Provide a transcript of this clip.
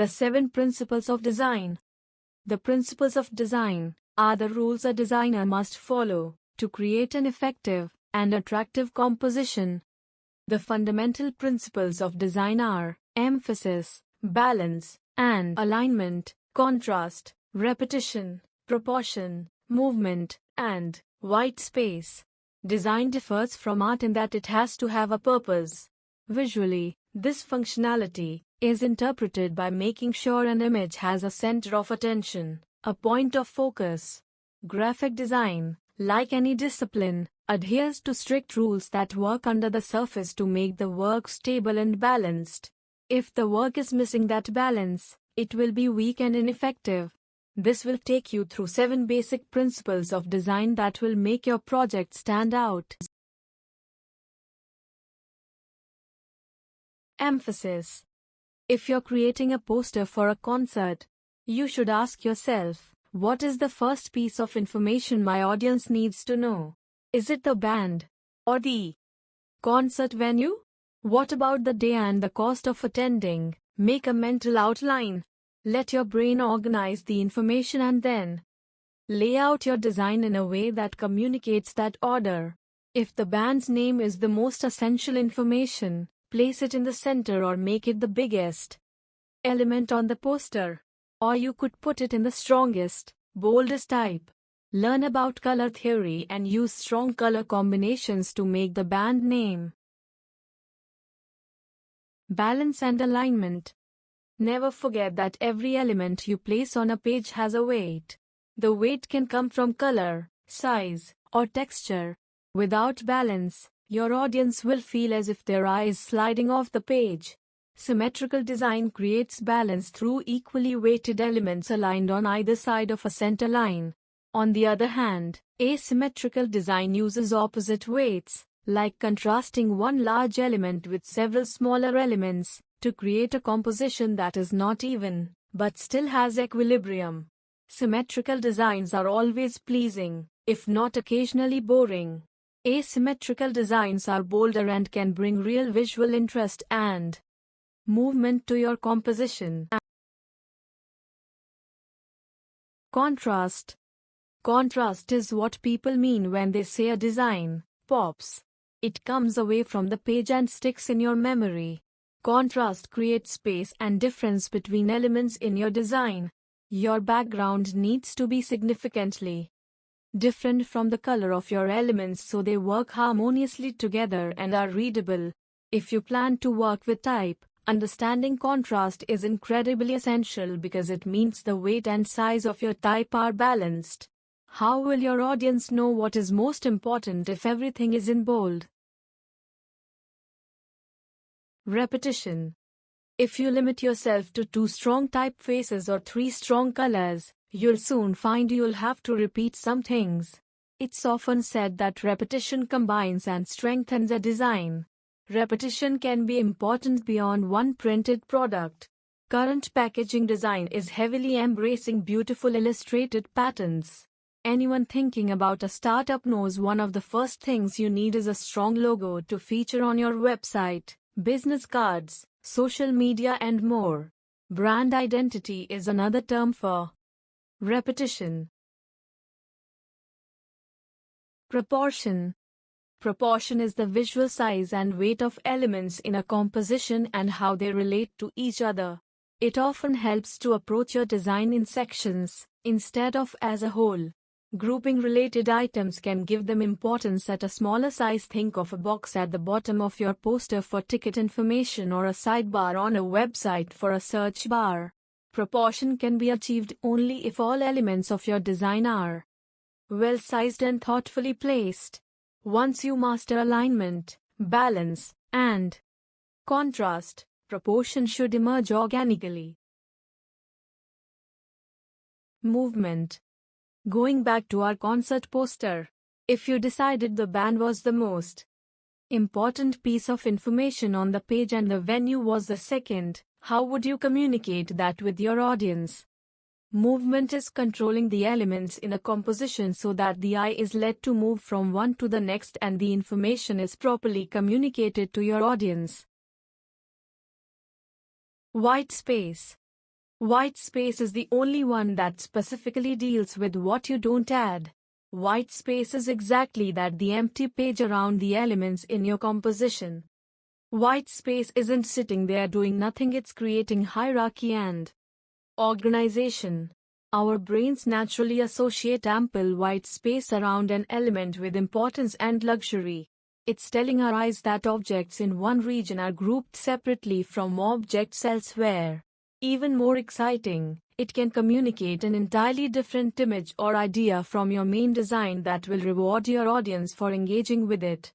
The 7 Principles of Design. The principles of design are the rules a designer must follow to create an effective and attractive composition. The fundamental principles of design are emphasis, balance, and alignment, contrast, repetition, proportion, movement, and white space. Design differs from art in that it has to have a purpose. Visually, this functionality is interpreted by making sure an image has a center of attention, a point of focus. Graphic design, like any discipline, adheres to strict rules that work under the surface to make the work stable and balanced. If the work is missing that balance, it will be weak and ineffective. This will take you through 7 basic principles of design that will make your project stand out. Emphasis. If you're creating a poster for a concert, you should ask yourself, what is the first piece of information my audience needs to know? Is it the band or the concert venue? What about the day and the cost of attending? Make a mental outline. Let your brain organize the information and then lay out your design in a way that communicates that order. If the band's name is the most essential information, place it in the center or make it the biggest element on the poster. Or you could put it in the strongest, boldest type. Learn about color theory and use strong color combinations to make the band name. Balance and alignment. Never forget that every element you place on a page has a weight. The weight can come from color, size, or texture. Without balance, your audience will feel as if their eye is sliding off the page. Symmetrical design creates balance through equally weighted elements aligned on either side of a center line. On the other hand, asymmetrical design uses opposite weights, like contrasting one large element with several smaller elements, to create a composition that is not even, but still has equilibrium. Symmetrical designs are always pleasing, if not occasionally boring. Asymmetrical designs are bolder and can bring real visual interest and movement to your composition. Contrast. Contrast is what people mean when they say a design pops. It comes away from the page and sticks in your memory. Contrast creates space and difference between elements in your design. Your background needs to be significantly different from the color of your elements so they work harmoniously together and are readable. If you plan to work with type, understanding contrast is incredibly essential because it means the weight and size of your type are balanced. How will your audience know what is most important if everything is in bold? Repetition. If you limit yourself to 2 strong typefaces or 3 strong colors, you'll soon find you'll have to repeat some things. It's often said that repetition combines and strengthens a design. Repetition can be important beyond one printed product. Current packaging design is heavily embracing beautiful illustrated patterns. Anyone thinking about a startup knows one of the first things you need is a strong logo to feature on your website, business cards, social media and more. Brand identity is another term for repetition. Proportion. Proportion is the visual size and weight of elements in a composition and how they relate to each other. It often helps to approach your design in sections, instead of as a whole. Grouping related items can give them importance at a smaller size. Think of a box at the bottom of your poster for ticket information or a sidebar on a website for a search bar. Proportion can be achieved only if all elements of your design are well sized and thoughtfully placed. Once you master alignment, balance, and contrast, proportion should emerge organically. Movement. Going back to our concert poster, if you decided the band was the most important piece of information on the page and the venue was the second, how would you communicate that with your audience? Movement is controlling the elements in a composition so that the eye is led to move from one to the next and the information is properly communicated to your audience. White space. White space is the only one that specifically deals with what you don't add. White space is exactly that, the empty page around the elements in your composition. White space isn't sitting there doing nothing, it's creating hierarchy and organization. Our brains naturally associate ample white space around an element with importance and luxury. It's telling our eyes that objects in one region are grouped separately from objects elsewhere. Even more exciting, it can communicate an entirely different image or idea from your main design that will reward your audience for engaging with it.